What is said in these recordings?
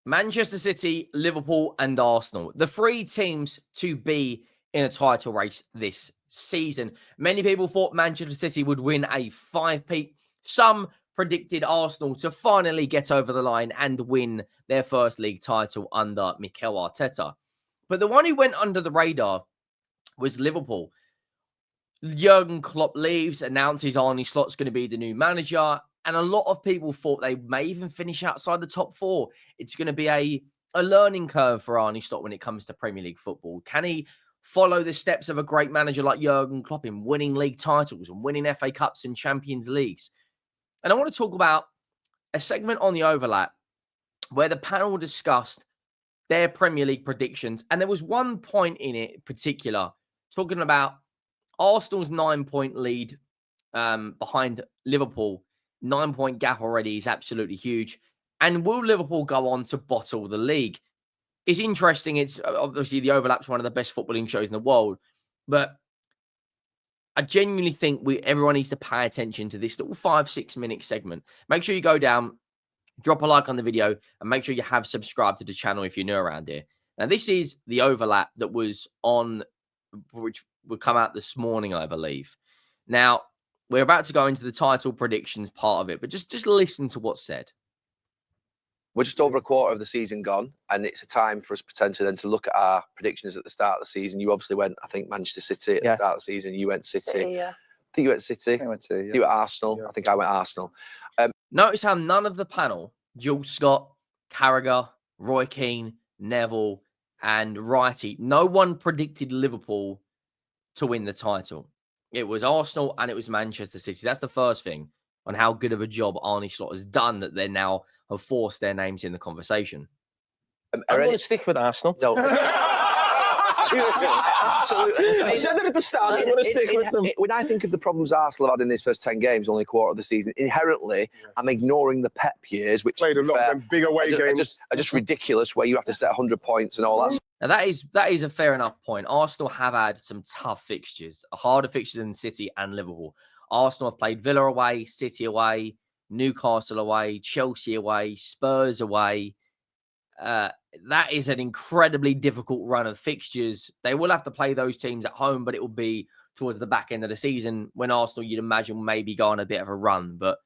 Manchester City, Liverpool, and Arsenal. The three teams to be in a title race this season. Many people thought Manchester City would win a five-peat. Some predicted Arsenal to finally get over the line and win their first league title under Mikel Arteta. But the one who went under the radar was Liverpool. Jurgen Klopp leaves, announces Arne Slot's going to be the new manager. And a lot of people thought they may even finish outside the top four. It's going to be a learning curve for Arne Slot when it comes to Premier League football. Can he follow the steps of a great manager like Jurgen Klopp in winning league titles and winning FA Cups and Champions Leagues? And I want to talk about a segment on the overlap where the panel discussed their Premier League predictions. And there was one point in it in particular talking about Arsenal's 9-point lead behind Liverpool. 9-point gap already is absolutely huge. And will Liverpool go on to bottle the league? It's interesting. It's obviously the overlap's one of the best footballing shows in the world. But I genuinely think everyone needs to pay attention to this little 5-6 minute segment. Make sure you go down, drop a like on the video, and make sure you have subscribed to the channel if you're new around here. Now, this is the overlap that was on, which will come out this morning, I believe. Now, we're about to go into the title predictions part of it, but just listen to what's said. We're just over a quarter of the season gone, and it's a time for us potentially then to look at our predictions at the start of the season. You obviously went, I think, Manchester City at the start of the season. You went City. I think you went City. I went City. You went Arsenal. Yeah. I think I went Arsenal. Notice how none of the panel, Jules Scott, Carragher, Roy Keane, Neville, and Wrighty, no one predicted Liverpool to win the title. It was Arsenal and it was Manchester City. That's the first thing on how good of a job Arne Slot has done that they now have forced their names in the conversation. I'm going to stick with Arsenal. No. Absolutely. I said it at the start. I'm going to stick with them. When I think of the problems Arsenal have had in these first 10 games, only a quarter of the season, inherently, I'm ignoring the Pep years, which played a lot of them big away games. Are just ridiculous, where you have to set 100 points and all that. Now, that is a fair enough point. Arsenal have had some tough fixtures, harder fixtures than City and Liverpool. Arsenal have played Villa away, City away, Newcastle away, Chelsea away, Spurs away. That is an incredibly difficult run of fixtures. They will have to play those teams at home, but it will be towards the back end of the season when Arsenal, you'd imagine, will maybe go on a bit of a run. But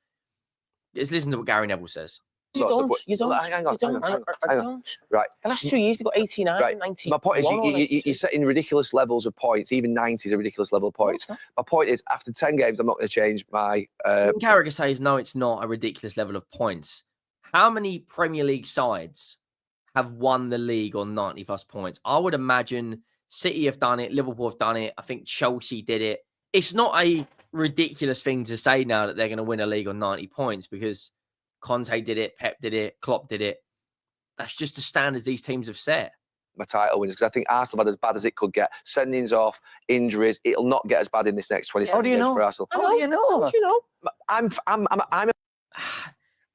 let's listen to what Gary Neville says. You don't. Hang on. Right. The last 2 years, they got 89, right. 90. My point is, you're setting ridiculous levels of points. Even 90 is a ridiculous level of points. My point is, after 10 games, I'm not going to change my... Carragher says, no, it's not a ridiculous level of points. How many Premier League sides have won the league on 90-plus points? I would imagine City have done it. Liverpool have done it. I think Chelsea did it. It's not a ridiculous thing to say now that they're going to win a league on 90 points because Conte did it, Pep did it, Klopp did it. That's just the standards these teams have set. My title wins because I think Arsenal had as bad as it could get. Sendings off, injuries. It'll not get as bad in this next 27 games for Arsenal. How do you know?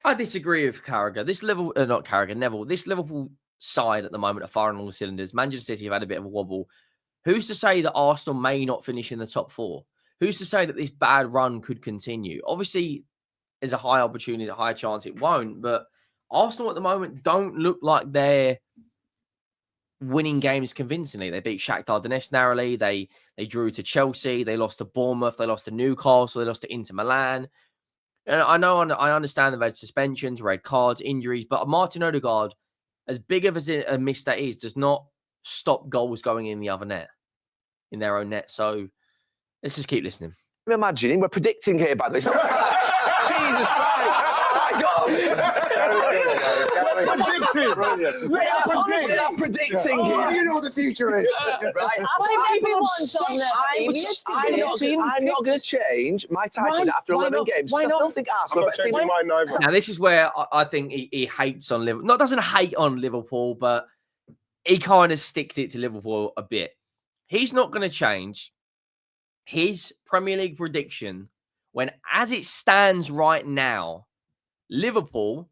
I disagree with Carragher. Neville. This Liverpool side at the moment are firing on all cylinders. Manchester City have had a bit of a wobble. Who's to say that Arsenal may not finish in the top four? Who's to say that this bad run could continue? Obviously, there's a high opportunity, a high chance it won't. But Arsenal at the moment don't look like they're winning games convincingly. They beat Shakhtar Donetsk narrowly. They drew to Chelsea. They lost to Bournemouth. They lost to Newcastle. They lost to Inter Milan. And I understand they've had suspensions, red cards, injuries, but Martin Odegaard, as big of a miss that is, does not stop goals going in the other net, in their own net. So let's just keep listening. I'm imagining we're predicting here, by the way. It's not Jesus Christ! My God! We are predicting here. You know what the future is. Right. I'm not going to change my title after 11 games. Why not? I don't think Arsenal. Now, this is where I think he hates on Liverpool. Not doesn't hate on Liverpool, but he kind of sticks it to Liverpool a bit. He's not going to change his Premier League prediction when, as it stands right now, Liverpool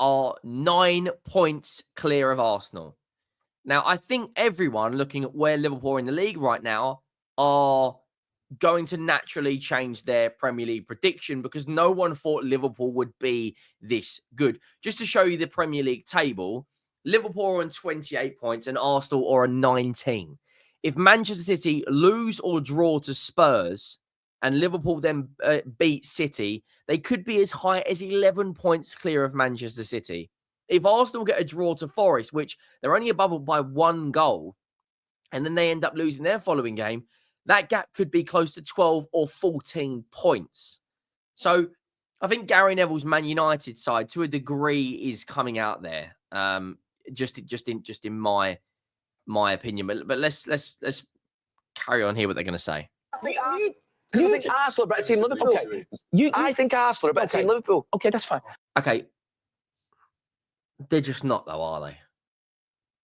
are 9 points clear of Arsenal. Now, I think everyone looking at where Liverpool are in the league right now are going to naturally change their Premier League prediction because no one thought Liverpool would be this good. Just to show you the Premier League table, Liverpool are on 28 points and Arsenal are on 19. If Manchester City lose or draw to Spurs and Liverpool then beat City, they could be as high as 11 points clear of Manchester City. If Arsenal get a draw to Forest, which they're only above it by 1 goal, and then they end up losing their following game, that gap could be close to 12 or 14 points. So I think Gary Neville's Man United side, to a degree, is coming out there. Just in my opinion. But let's carry on here what they're going to say. I think Arsenal are a better team than Liverpool. Okay. I think Arsenal are a better team than Liverpool. Okay, that's fine. Okay. They're just not, though, are they?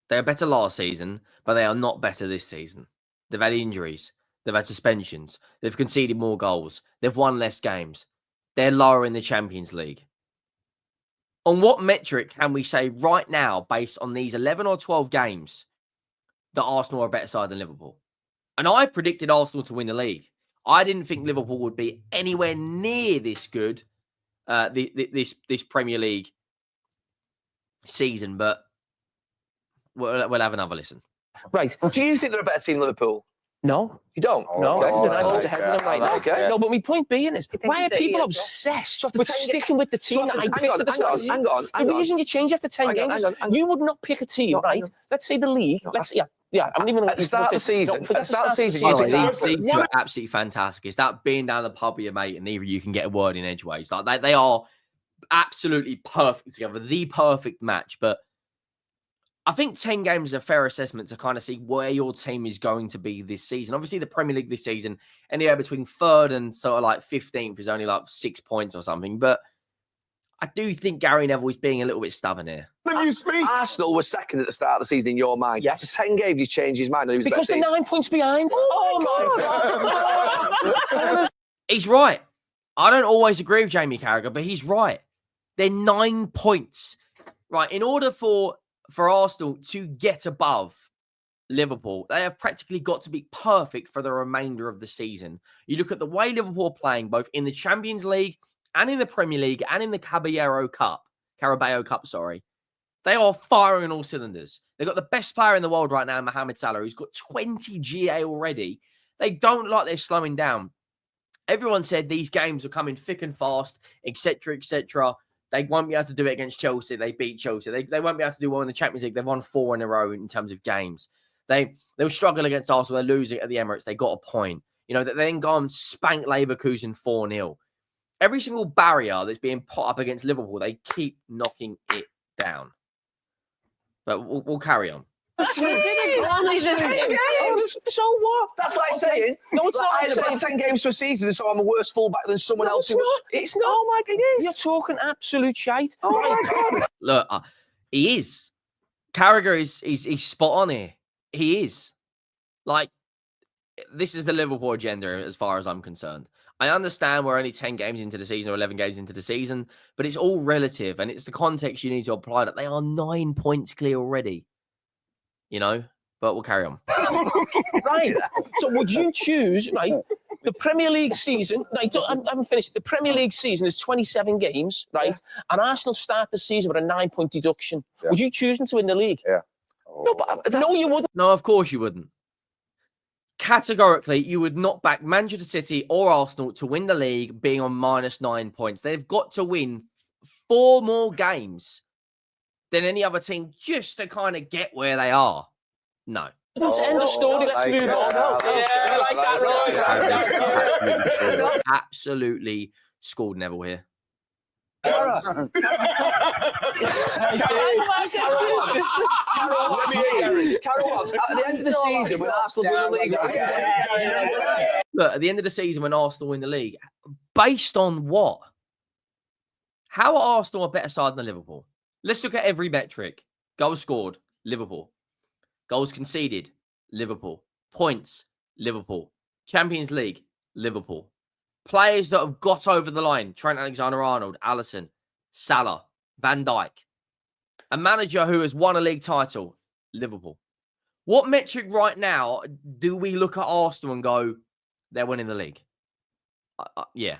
They were better last season, but they are not better this season. They've had injuries. They've had suspensions. They've conceded more goals. They've won less games. They're lower in the Champions League. On what metric can we say right now, based on these 11 or 12 games, that Arsenal are a better side than Liverpool? And I predicted Arsenal to win the league. I didn't think Liverpool would be anywhere near this good this Premier League season, but we'll have another listen. Right. Do you think they're a better team than Liverpool? No. You don't? No. Okay. I'm ahead of them right now. Okay. No, but my point being is, why are people obsessed with sticking with the team that I picked at the start of the season? Hang on. The reason you change after 10 games, you would not pick a team, right? Let's say the league. I'm leaving at the start of the season. At the start of the season, these teams are absolutely fantastic. It's that being down the pub with your mate and either you can get a word in edgeways. Like they are absolutely perfect together, the perfect match. But I think 10 games is a fair assessment to kind of see where your team is going to be this season. Obviously, the Premier League this season, anywhere between 3rd and sort of like 15th is only like 6 points or something. But I do think Gary Neville is being a little bit stubborn here. Arsenal was second at the start of the season in your mind. Yes. For 10 games, he's changed his mind. Because they're 9 points behind. Oh my God. He's right. I don't always agree with Jamie Carragher, but he's right. They're 9 points. Right. In order for Arsenal to get above Liverpool, they have practically got to be perfect for the remainder of the season. You look at the way Liverpool are playing, both in the Champions League and in the Premier League and in the Carabao Cup. They are firing on all cylinders. They've got the best player in the world right now, Mohamed Salah, who's got 20 GA already. They don't like they're slowing down. Everyone said these games are coming thick and fast, etc., etc. They won't be able to do it against Chelsea. They beat Chelsea. They won't be able to do well in the Champions League. They've won 4 in a row in terms of games. They'll struggle against Arsenal. They're losing at the Emirates. They got a point. You know, they then go and spank Leverkusen 4-0. Every single barrier that's being put up against Liverpool, they keep knocking it down. But we'll carry on. So what? That's like saying, no, it's not. I had about 10 games to a season, so I'm a worse fullback than someone else. It's not. Oh my God, it is. You're talking absolute shite. Oh my God. Look, he is. Carragher he's spot on here. He is. Like, this is the Liverpool agenda as far as I'm concerned. I understand we're only 10 games into the season or 11 games into the season, but it's all relative and it's the context you need to apply that they are 9 points clear already. You know, but we'll carry on. Right. So would you choose, right, the Premier League season, right, I haven't finished. The Premier League season is 27 games, right? And Arsenal start the season with a 9-point deduction. Yeah. Would you choose them to win the league? Yeah. No, but no, you wouldn't. No, of course you wouldn't. Categorically, you would not back Manchester City or Arsenal to win the league being on -9 points. They've got to win 4 more games than any other team just to kind of get where they are. No. Let's end the story. Let's move on. I like that. Absolutely scored Neville here. Carol, at the end of the season when Arsenal win the league. Look, at the end of the season when Arsenal win the league, based on what? How are Arsenal a better side than Liverpool? Let's look at every metric. Goals scored, Liverpool. Goals conceded, Liverpool. Points, Liverpool. Champions League, Liverpool. Players that have got over the line, Trent Alexander-Arnold, Alisson, Salah, Van Dijk. A manager who has won a league title, Liverpool. What metric right now do we look at Arsenal and go, they're winning the league. Yeah.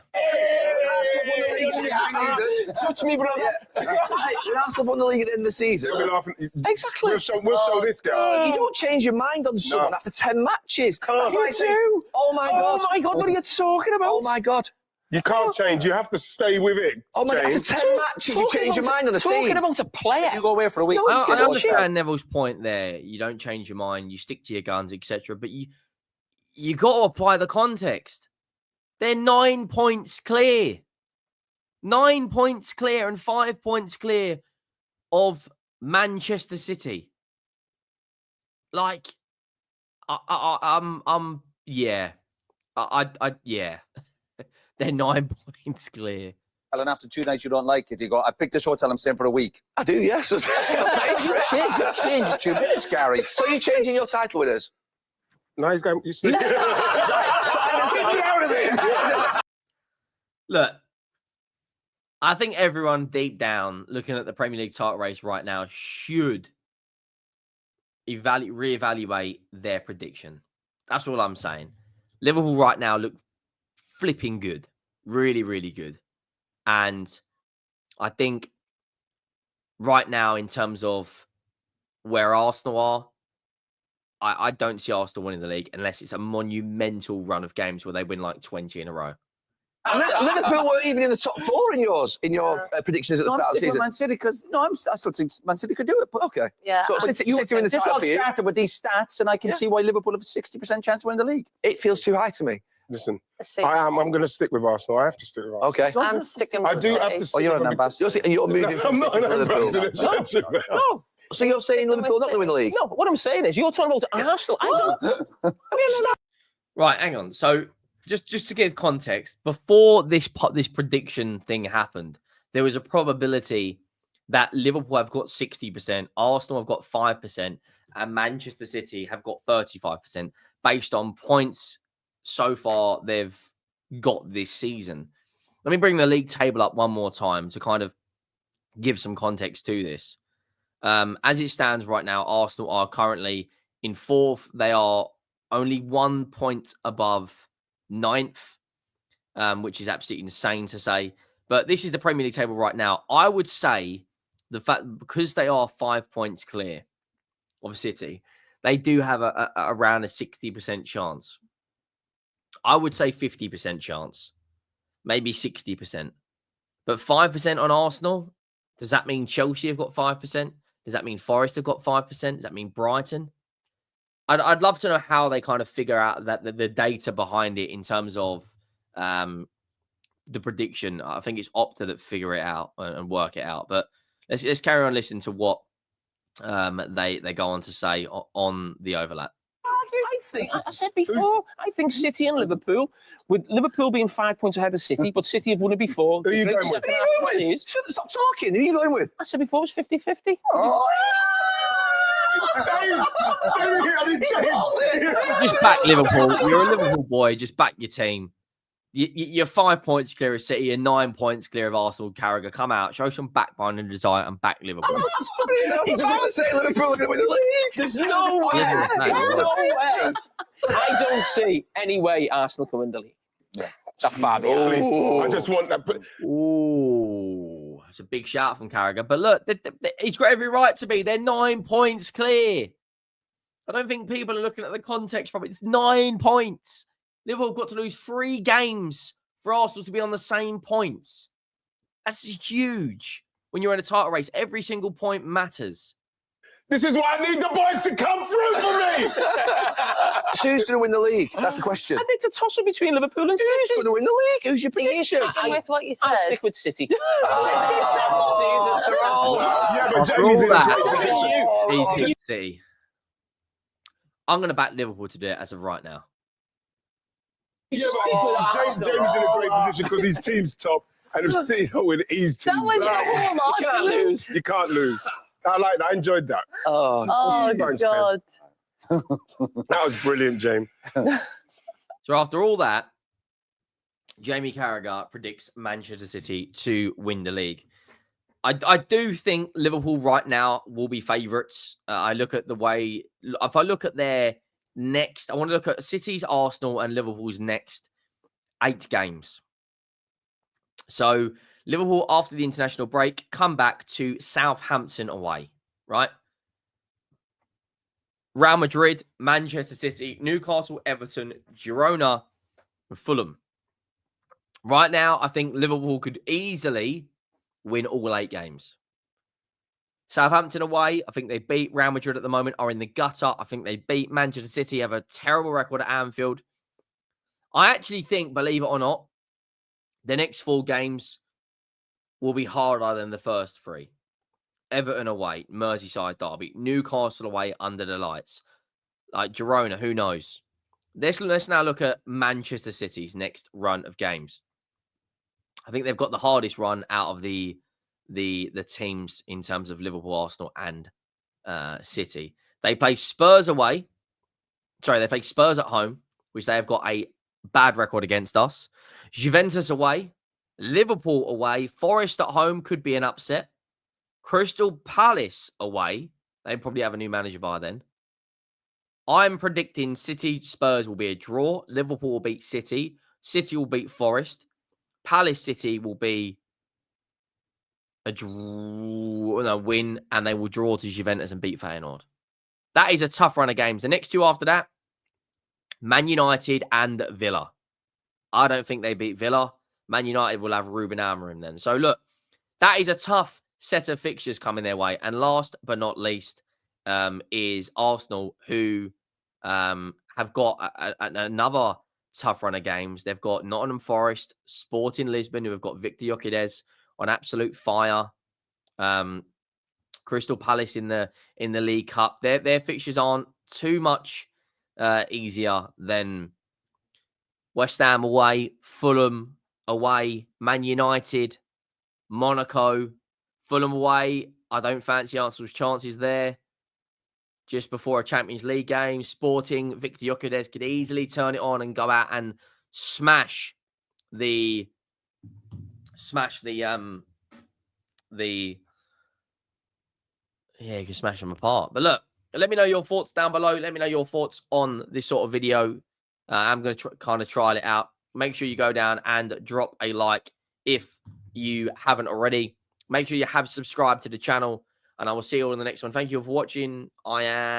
Touch me, brother. Arsenal won the league at the end of the season. We'll be laughing. Exactly. We'll show this guy. You don't change your mind on someone after 10 matches. That's You like saying, do. oh my God. Oh my God, what are you talking about? Oh my God. You can't change. You have to stay with it. Oh my God. After James. 10 matches, you change your mind on the team. Talking about a player. You go away for a week. I understand Neville's point there. You don't change your mind. You stick to your guns, etc. But you got to apply the context. They're 9 points clear. 9 points clear and 5 points clear of Manchester City. Like, yeah. Yeah. They're 9 points clear. And after 2 nights you don't like it, you go, I picked this hotel, I'm staying for a week. I do, yes. Change in 2 minutes, Garry. So you're changing your title with us? No, he's going. You see? Look, I think everyone deep down looking at the Premier League title race right now should reevaluate their prediction. That's all I'm saying. Liverpool right now look flipping good. Really, really good. And I think right now, in terms of where Arsenal are, I don't see Arsenal winning the league unless it's a monumental run of games where they win like 20 in a row. Liverpool weren't even in the top 4 in your predictions at the start of the season. Man City because I still think Man City could do it. But Okay. Yeah. So City in the this title all for you. started with these stats, and I can see why Liverpool have a 60% chance of winning the league. It feels too high to me. Listen, Let's see. I'm going to stick with Arsenal. I have to stick with Arsenal. Okay. I'm sticking I with do City. have to stick you're with an them ambassador. You're moving from I'm not City an to Liverpool. ambassador. No. So you're saying Liverpool not going to win the league? No, what I'm saying is you're talking about Arsenal. I don't. Right, hang on. So just to give context, before this prediction thing happened, there was a probability that Liverpool have got 60%, Arsenal have got 5%, and Manchester City have got 35% based on points so far they've got this season. Let me bring the league table up one more time to kind of give some context to this. As it stands right now, Arsenal are currently in 4th. They are only 1 point above 9th, which is absolutely insane to say. But this is the Premier League table right now. I would say the fact because they are 5 points clear of City, they do have around a 60% chance. I would say 50% chance, maybe 60%. But 5% on Arsenal, does that mean Chelsea have got 5%? Does that mean Forest have got 5%? Does that mean Brighton? I'd love to know how they kind of figure out that the data behind it in terms of the prediction. I think it's Opta that figure it out and work it out. But let's carry on listening to what they go on to say on the overlap. I said before, I think City and Liverpool, with Liverpool being 5 points ahead of City, but City have won it before. Who are you going with? Stop talking. Who are you going with? I said before it was 50-50. Just back Liverpool. You're a Liverpool boy. Just back your team. You're 5 points clear of City and 9 points clear of Arsenal. Carragher, come out, show some backbone and desire, and back Liverpool. He doesn't even say Liverpool are going to win the league. There's no way. There's no way. I don't see any way Arsenal can win the league. Yeah. That far behind. I just want that. Ooh, that's a big shout from Carragher. But look, he's got every right to be. They're 9 points clear. I don't think people are looking at the context from it. It's 9 points. Liverpool have got to lose 3 games for Arsenal to be on the same points. That's huge. When you're in a title race, every single point matters. This is why I need the boys to come through for me. So who's going to win the league? That's the question. I think it's a toss-up between Liverpool and Who's City. going to win the league? Who's your Are you prediction? sticking with what you said? I'll stick with City. Yeah, but Jamie's in a great position. He's good to see. I'm going to back Liverpool to do it as of right now. Yeah, but James is in a great position because his team's top, and if City don't win, his team. That was the whole lot. You can't lose. You can't lose. I like that. I enjoyed that. Oh, Oh, Thanks, God. That was brilliant, James. So after all that, Jamie Carragher predicts Manchester City to win the league. I do think Liverpool right now will be favourites. I look at the way, if I look at their next. I want to look at City's, Arsenal, and Liverpool's next 8 games. So Liverpool, after the international break, come back to Southampton away, right? Real Madrid, Manchester City, Newcastle, Everton, Girona, and Fulham. Right now, I think Liverpool could easily win all 8 games. Southampton away, I think they beat Real Madrid at the moment, are in the gutter. I think they beat Manchester City, have a terrible record at Anfield. I actually think, believe it or not, the next 4 games will be harder than the first 3. Everton away, Merseyside derby, Newcastle away under the lights. Like Girona, who knows? Let's now look at Manchester City's next run of games. I think they've got the hardest run out of the teams in terms of Liverpool, Arsenal, and City. They play Spurs away. Sorry, they play Spurs at home, which they have got a bad record against us. Juventus away, Liverpool away, Forest at home could be an upset. Crystal Palace away. They probably have a new manager by then. I'm predicting City Spurs will be a draw. Liverpool will beat City. City will beat Forest. Palace City will be a win, and they will draw to Juventus and beat Feyenoord. That is a tough run of games. The next 2 after that, Man United and Villa. I don't think they beat Villa. Man United will have Ruben Amorim then. So look, that is a tough set of fixtures coming their way. And last but not least is Arsenal, who have got another tough run of games. They've got Nottingham Forest, Sporting Lisbon, who have got Victor Gyökeres on absolute fire. Crystal Palace in the League Cup. Their fixtures aren't too much easier than West Ham away, Fulham away, Man United, Monaco, Fulham away. I don't fancy Arsenal's chances there. Just before a Champions League game, Sporting, Victor Gyökeres could easily turn it on and go out and smash the you can smash them apart. But look, let me know your thoughts down below. Let me know your thoughts on this sort of video. I'm going to kind of trial it out. Make sure you go down and drop a like if you haven't already. Make sure you have subscribed to the channel, and I will see you all in the next one. Thank you for watching. I am